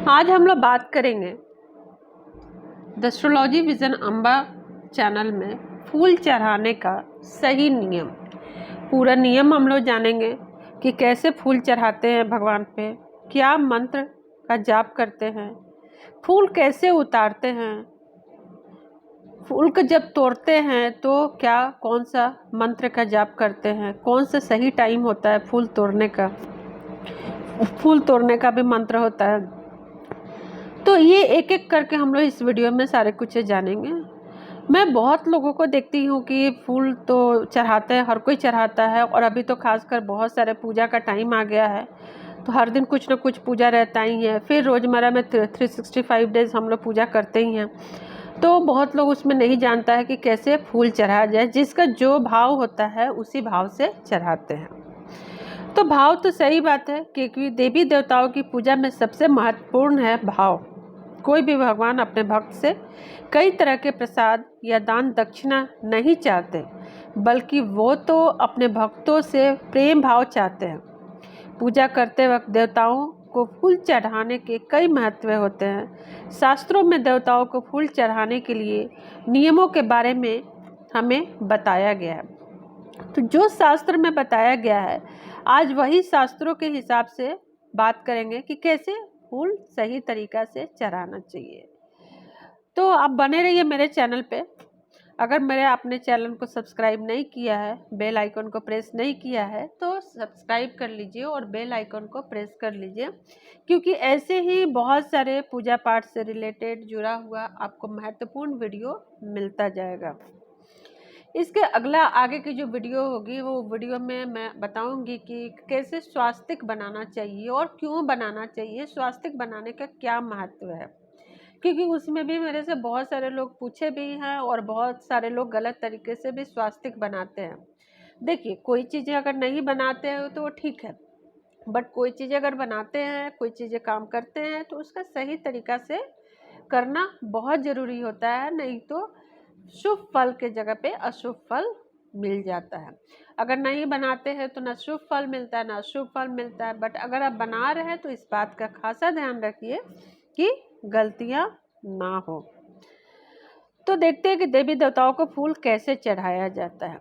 आज हम लोग बात करेंगे the astrology vision Amba channel में फूल चढ़ाने का सही नियम। पूरा नियम हम लोग जानेंगे कि कैसे फूल चढ़ाते हैं भगवान पे, क्या मंत्र का जाप करते हैं, फूल कैसे उतारते हैं, फूल को जब तोड़ते हैं तो क्या कौन सा मंत्र का जाप करते हैं, कौन सा सही टाइम होता है फूल तोड़ने का, फूल तोड़ने का भी मंत्र होता है। तो ये एक एक करके हम लोग इस वीडियो में सारे कुछ जानेंगे। मैं बहुत लोगों को देखती हूँ कि फूल तो चढ़ाते हैं, हर कोई चढ़ाता है, और अभी तो खासकर बहुत सारे पूजा का टाइम आ गया है तो हर दिन कुछ ना कुछ पूजा रहता ही है। फिर रोज़मर्रा में 365 डेज़ हम लोग पूजा करते ही हैं, तो बहुत लोग उसमें नहीं जानता है कि कैसे फूल चढ़ाया जाए। जिसका जो भाव होता है उसी भाव से चढ़ाते हैं। तो भाव तो सही बात है, क्योंकि देवी देवताओं की पूजा में सबसे महत्वपूर्ण है भाव। कोई भी भगवान अपने भक्त से कई तरह के प्रसाद या दान दक्षिणा नहीं चाहते, बल्कि वो तो अपने भक्तों से प्रेम भाव चाहते हैं। पूजा करते वक्त देवताओं को फूल चढ़ाने के कई महत्व होते हैं। शास्त्रों में देवताओं को फूल चढ़ाने के लिए नियमों के बारे में हमें बताया गया है। तो जो शास्त्र में बताया गया है, आज वही शास्त्रों के हिसाब से बात करेंगे कि कैसे फूल सही तरीका से चढ़ाना चाहिए। तो आप बने रहिए मेरे चैनल पे। अगर मेरे आपने चैनल को सब्सक्राइब नहीं किया है, बेल आइकन को प्रेस नहीं किया है, तो सब्सक्राइब कर लीजिए और बेल आइकन को प्रेस कर लीजिए, क्योंकि ऐसे ही बहुत सारे पूजा पाठ से रिलेटेड जुड़ा हुआ आपको महत्वपूर्ण वीडियो मिलता जाएगा। इसके अगला आगे की जो वीडियो होगी वो वीडियो में मैं बताऊंगी कि कैसे स्वास्तिक बनाना चाहिए और क्यों बनाना चाहिए, स्वास्तिक बनाने का क्या महत्व है। क्योंकि उसमें भी मेरे से बहुत सारे लोग पूछे भी हैं और बहुत सारे लोग गलत तरीके से भी स्वास्तिक बनाते हैं। देखिए, कोई चीज़ें अगर नहीं बनाते हैं तो वो ठीक है, बट कोई चीज़ें अगर बनाते हैं, कोई चीज़ें काम करते हैं, तो उसका सही तरीका से करना बहुत ज़रूरी होता है। नहीं तो शुभ फल के जगह पे अशुभ फल मिल जाता है। अगर नहीं बनाते हैं तो ना शुभ फल मिलता है ना अशुभ फल मिलता है। बट अगर आप बना रहे हैं तो इस बात का खासा ध्यान रखिए कि गलतियां ना हो। तो देखते हैं कि देवी देवताओं को फूल कैसे चढ़ाया जाता है।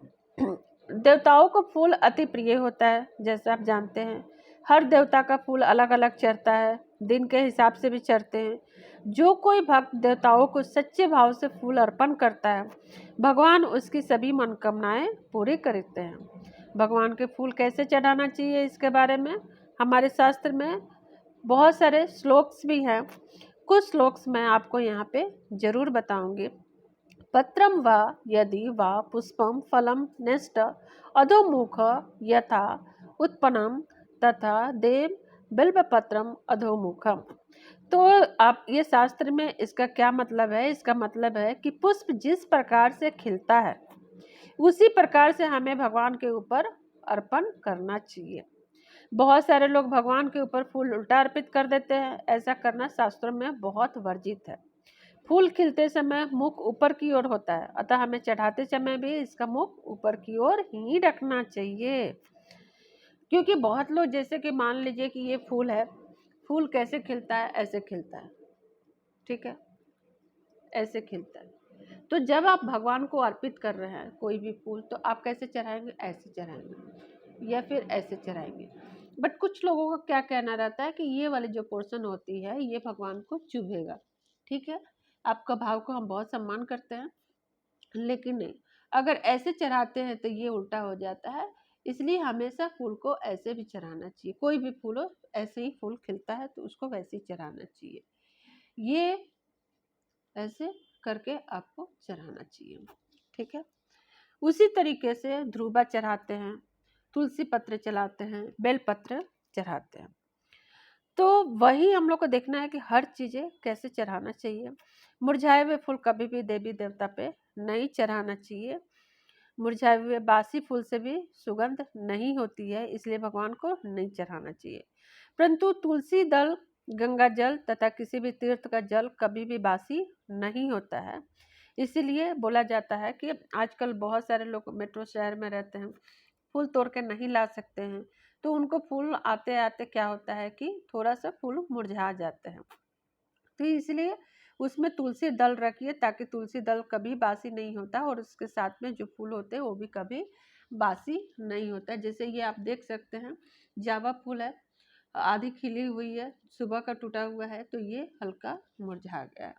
देवताओं को फूल अति प्रिय होता है, जैसे आप जानते हैं। हर देवता का फूल अलग अलग चढ़ता है, दिन के हिसाब से भी चढ़ते हैं। जो कोई भक्त देवताओं को सच्चे भाव से फूल अर्पण करता है, भगवान उसकी सभी मनोकामनाएं पूरी करते हैं। भगवान के फूल कैसे चढ़ाना चाहिए, इसके बारे में हमारे शास्त्र में बहुत सारे श्लोक्स भी हैं। कुछ श्लोक्स मैं आपको यहाँ पे जरूर बताऊंगी। पत्रम वा यदि वा पुष्पम फलम नेष्ट अधोमुख यथा उत्पन्नम तथा देव बिल्वपत्रम अधोमुखम। तो आप ये शास्त्र में इसका क्या मतलब है? इसका मतलब है कि पुष्प जिस प्रकार से खिलता है उसी प्रकार से हमें भगवान के ऊपर अर्पण करना चाहिए। बहुत सारे लोग भगवान के ऊपर फूल उल्टा अर्पित कर देते हैं। ऐसा करना शास्त्रों में बहुत वर्जित है। फूल खिलते समय मुख ऊपर की ओर होता है, अतः हमें चढ़ाते समय भी इसका मुख ऊपर की ओर ही रखना चाहिए। क्योंकि बहुत लोग, जैसे कि मान लीजिए कि ये फूल है, फूल कैसे खिलता है? ऐसे खिलता है, ठीक है, ऐसे खिलता है। तो जब आप भगवान को अर्पित कर रहे हैं कोई भी फूल, तो आप कैसे चढ़ाएंगे? ऐसे चढ़ाएंगे या फिर ऐसे चढ़ाएंगे। बट कुछ लोगों का क्या कहना रहता है कि ये वाली जो पोर्शन होती है ये भगवान को चुभेगा। ठीक है, आपका भाव को हम बहुत सम्मान करते हैं, लेकिन नहीं, अगर ऐसे चढ़ाते हैं तो ये उल्टा हो जाता है। इसलिए हमेशा फूल को ऐसे भी चढ़ाना चाहिए। कोई भी फूल हो, ऐसे ही फूल खिलता है तो उसको वैसे ही चढ़ाना चाहिए। ये ऐसे करके आपको चढ़ाना चाहिए, ठीक है। उसी तरीके से ध्रुवा चढ़ाते हैं, तुलसी पत्र चढ़ाते हैं, बेल पत्र चढ़ाते हैं। तो वही हम लोग को देखना है कि हर चीज़ें कैसे चढ़ाना चाहिए। मुरझाए हुए फूल कभी भी देवी देवता पे नहीं चढ़ाना चाहिए। मुरझाए हुए बासी फूल से भी सुगंध नहीं होती है, इसलिए भगवान को नहीं चढ़ाना चाहिए। परंतु तुलसी दल, गंगा जल तथा किसी भी तीर्थ का जल कभी भी बासी नहीं होता है। इसीलिए बोला जाता है कि आजकल बहुत सारे लोग मेट्रो शहर में रहते हैं, फूल तोड़ के नहीं ला सकते हैं, तो उनको फूल आते आते क्या होता है कि थोड़ा सा फूल मुरझा जाते हैं। तो इसलिए उसमें तुलसी दल रखिए, ताकि तुलसी दल कभी बासी नहीं होता और उसके साथ में जो फूल होते हैं वो भी कभी बासी नहीं होता। जैसे ये आप देख सकते हैं, जावा फूल है, आधी खिली हुई है, सुबह का टूटा हुआ है, तो ये हल्का मुरझा गया है।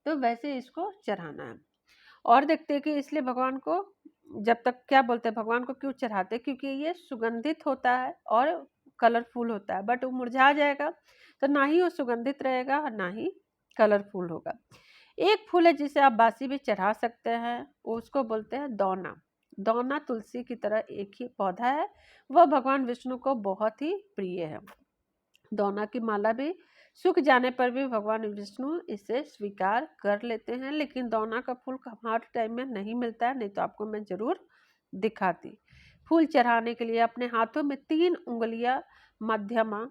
तो वैसे इसको चढ़ाना है। और देखते हैं कि इसलिए भगवान को जब तक क्या बोलते हैं, भगवान को क्यों चढ़ाते हैं, क्योंकि ये सुगंधित होता है और कलरफुल होता है। बट वो मुरझा जाएगा तो ना ही वो सुगंधित रहेगा और ना ही कलरफुल होगा। एक फूल है जिसे आप बासी भी चढ़ा सकते हैं, उसको बोलते हैं दौना। दौना तुलसी की तरह एक ही पौधा है, वह भगवान विष्णु को बहुत ही प्रिय है। दौना की माला भी सूख जाने पर भी भगवान विष्णु इसे स्वीकार कर लेते हैं। लेकिन दौना का फूल हर टाइम में नहीं मिलता है, नहीं तो आपको मैं जरूर दिखाती। फूल चढ़ाने के लिए अपने हाथों में 3 उंगलियां, मध्यमा,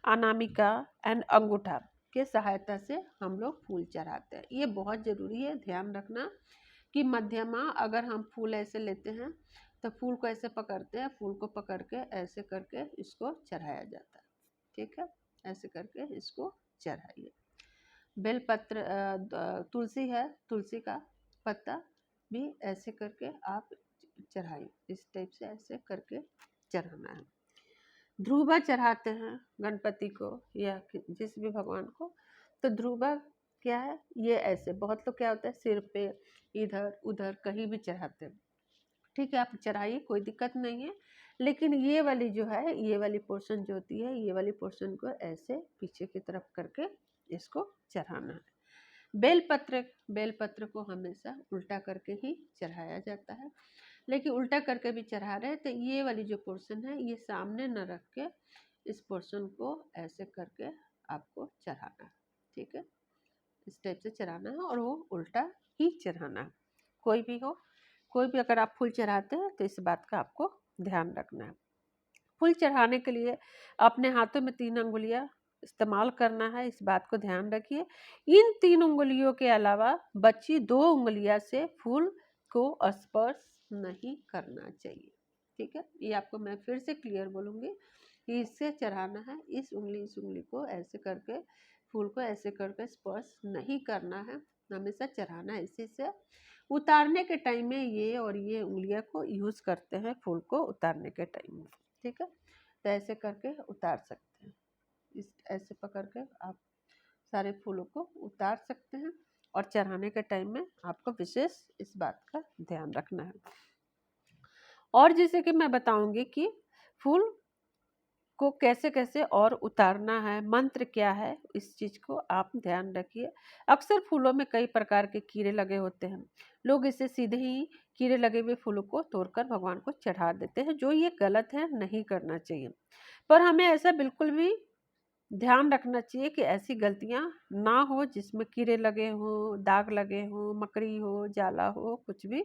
अनामिका एंड अंगूठा के सहायता से हम लोग फूल चढ़ाते हैं। ये बहुत जरूरी है, ध्यान रखना कि मध्यमा, अगर हम फूल ऐसे लेते हैं तो फूल को ऐसे पकड़ते हैं, फूल को पकड़ के ऐसे करके इसको चढ़ाया जाता है। ठीक है, ऐसे करके इसको चढ़ाइए। बेलपत्र, तुलसी है, तुलसी का पत्ता भी ऐसे करके आप चढ़ाइए। इस टाइप से ऐसे करके चढ़ाना है। ध्रुवा चढ़ाते हैं गणपति को या जिस भी भगवान को, तो ध्रुवा क्या है, ये ऐसे बहुत लोग क्या होता है सिर पे, इधर उधर कहीं भी चढ़ाते हैं। ठीक है, आप चढ़ाइए, कोई दिक्कत नहीं है। लेकिन ये वाली जो है, ये वाली पोर्शन जो होती है, ये वाली पोर्शन को ऐसे पीछे की तरफ करके इसको चढ़ाना है। बेलपत्र, बेलपत्र को हमेशा उल्टा करके ही चढ़ाया जाता है। लेकिन उल्टा करके भी चढ़ा रहे हैं तो ये वाली जो पोर्शन है ये सामने न रख के इस पोर्शन को ऐसे करके आपको चढ़ाना है। ठीक है, इस टाइप से चढ़ाना है और वो उल्टा ही चढ़ाना है। कोई भी हो, कोई भी अगर आप फूल चढ़ाते हैं तो इस बात का आपको ध्यान रखना है। फूल चढ़ाने के लिए अपने हाथों में 3 अंगुलियां इस्तेमाल करना है, इस बात को ध्यान रखिए। इन 3 उंगलियों के अलावा बची 2 उंगलियां से फूल को स्पर्श नहीं करना चाहिए। ठीक है, ये आपको मैं फिर से क्लियर बोलूँगी कि इससे चढ़ाना है, इस उंगली को ऐसे करके फूल को ऐसे करके स्पर्श नहीं करना है, हमेशा चढ़ाना है। इसी से उतारने के टाइम में ये और ये उंगलियां को यूज़ करते हैं फूल को उतारने के टाइम में। ठीक है, तो ऐसे करके उतार सकते हैं। इस ऐसे पकड़ के आप सारे फूलों को उतार सकते हैं और चढ़ाने के टाइम में आपको विशेष इस बात का ध्यान रखना है। और जैसे कि मैं बताऊंगी कि फूल को कैसे कैसे और उतारना है, मंत्र क्या है, इस चीज़ को आप ध्यान रखिए। अक्सर फूलों में कई प्रकार के कीड़े लगे होते हैं, लोग इसे सीधे ही कीड़े लगे हुए फूलों को तोड़कर भगवान को चढ़ा देते हैं, जो ये गलत है, नहीं करना चाहिए। पर हमें ऐसा बिल्कुल भी ध्यान रखना चाहिए कि ऐसी गलतियां ना हो जिसमें कीड़े लगे हों, दाग लगे हों, मकड़ी हो, जाला हो, कुछ भी।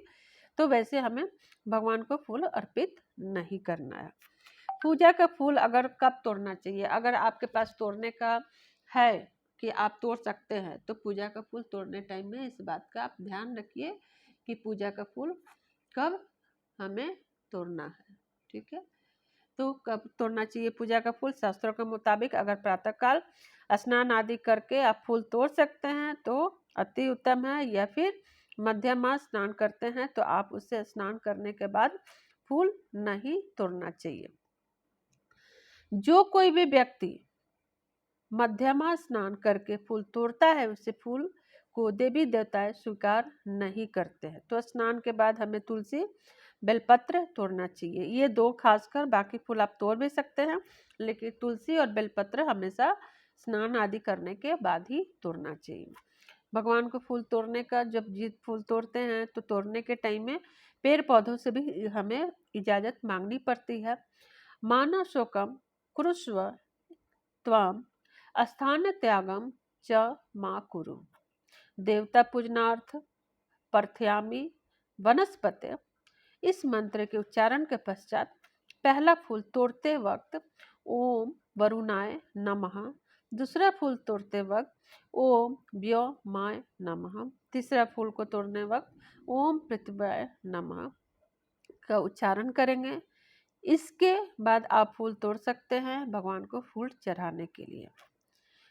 तो वैसे हमें भगवान को फूल अर्पित नहीं करना है। पूजा का फूल अगर कब तोड़ना चाहिए, अगर आपके पास तोड़ने का है कि आप तोड़ सकते हैं, तो पूजा का फूल तोड़ने टाइम में इस बात का आप ध्यान रखिए कि पूजा का फूल कब हमें तोड़ना है। ठीक है, तो कब तोड़ना चाहिए पूजा का फूल, शास्त्रों के मुताबिक अगर प्रातःकाल स्नान आदि करके आप फूल तोड़ सकते हैं तो अति उत्तम है, या फिर मध्यमा स्नान करते हैं तो आप उससे स्नान करने के बाद फूल नहीं तोड़ना चाहिए। जो कोई भी व्यक्ति मध्यमा स्नान करके फूल तोड़ता है, उससे फूल को देवी देवता स्वीकार नहीं करते हैं। तो स्नान के बाद हमें तुलसी, बेलपत्र तोड़ना चाहिए। ये 2 खासकर, बाकी फूल आप तोड़ भी सकते हैं, लेकिन तुलसी और बेलपत्र हमेशा स्नान आदि करने के बाद ही तोड़ना चाहिए। भगवान को फूल तोड़ने का, जब जीत फूल तोड़ते हैं तो तोड़ने के टाइम में पेड़ पौधों से भी हमें इजाज़त मांगनी पड़ती है। मानव शोकम कुरुष्व त्वाम स्थान त्यागम च मा कुरु। देवता पूजनार्थ प्रथयामि वनस्पति। इस मंत्र के उच्चारण के पश्चात पहला फूल तोड़ते वक्त ओम वरुणाय नमः, दूसरा फूल तोड़ते वक्त ओम व्योमाय नमः, तीसरा फूल को तोड़ने वक्त ओम पृथ्व्याय नमः का उच्चारण करेंगे। इसके बाद आप फूल तोड़ सकते हैं भगवान को फूल चढ़ाने के लिए।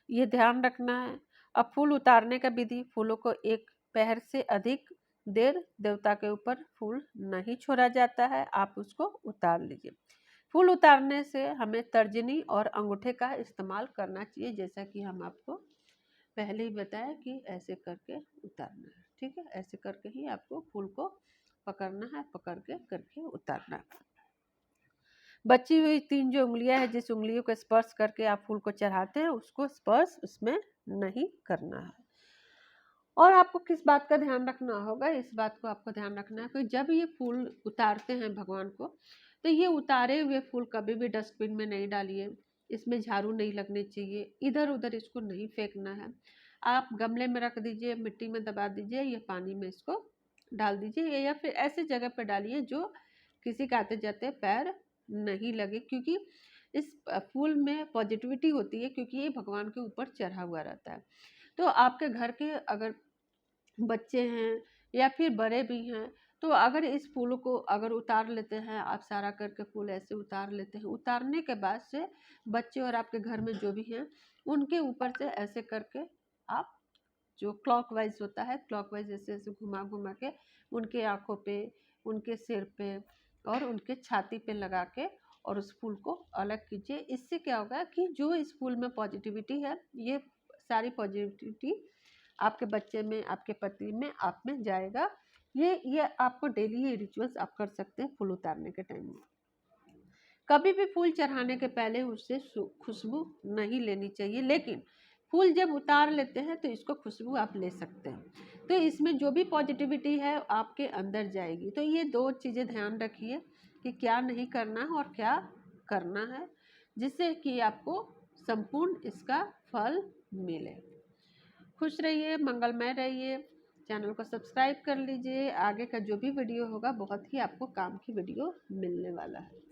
ये ध्यान रखना है। अब फूल उतारने का विधि। फूलों को एक पहर से अधिक देर देवता के ऊपर फूल नहीं छोड़ा जाता है, आप उसको उतार लीजिए। फूल उतारने से हमें तर्जनी और अंगूठे का इस्तेमाल करना चाहिए, जैसा कि हम आपको पहले ही बताया कि ऐसे करके उतारना है। ठीक है, ऐसे करके ही आपको फूल को पकड़ना है, पकड़ के करके उतारना है। बची हुई 3 जो उंगलियां हैं, जिस उंगलियों को स्पर्श करके आप फूल को चढ़ाते हैं, उसको स्पर्श उसमें नहीं करना है। और आपको किस बात का ध्यान रखना होगा, इस बात को आपको ध्यान रखना है कि जब ये फूल उतारते हैं भगवान को, तो ये उतारे हुए फूल कभी भी डस्टबिन में नहीं डालिए, इसमें झाड़ू नहीं लगनी चाहिए, इधर उधर इसको नहीं फेंकना है। आप गमले में रख दीजिए, मिट्टी में दबा दीजिए या पानी में इसको डाल दीजिए, या फिर ऐसे जगह पर डालिए जो किसी का आते जाते पैर नहीं लगे, क्योंकि इस फूल में पॉजिटिविटी होती है, क्योंकि ये भगवान के ऊपर चढ़ा हुआ रहता है। तो आपके घर के अगर बच्चे हैं या फिर बड़े भी हैं, तो अगर इस फूल को अगर उतार लेते हैं, आप सारा करके फूल ऐसे उतार लेते हैं, उतारने के बाद से बच्चे और आपके घर में जो भी हैं, उनके ऊपर से ऐसे करके आप जो क्लॉकवाइज होता है, क्लॉकवाइज ऐसे ऐसे घुमा घुमा के उनके आँखों पे, उनके सिर पे और उनके छाती पे लगा के और उस फूल को अलग कीजिए। इससे क्या होगा कि जो इस फूल में पॉजिटिविटी है, ये सारी पॉजिटिविटी आपके बच्चे में, आपके पति में, आप में जाएगा। ये आपको डेली ये रिचुअल्स आप कर सकते हैं फूल उतारने के टाइम में। कभी भी फूल चढ़ाने के पहले उससे खुशबू नहीं लेनी चाहिए, लेकिन फूल जब उतार लेते हैं तो इसको खुशबू आप ले सकते हैं। तो इसमें जो भी पॉजिटिविटी है आपके अंदर जाएगी। तो ये 2 चीज़ें ध्यान रखिए कि क्या नहीं करना है और क्या करना है, जिससे कि आपको संपूर्ण इसका फल मिले। खुश रहिए, मंगलमय रहिए। चैनल को सब्सक्राइब कर लीजिए। आगे का जो भी वीडियो होगा बहुत ही आपको काम की वीडियो मिलने वाला है।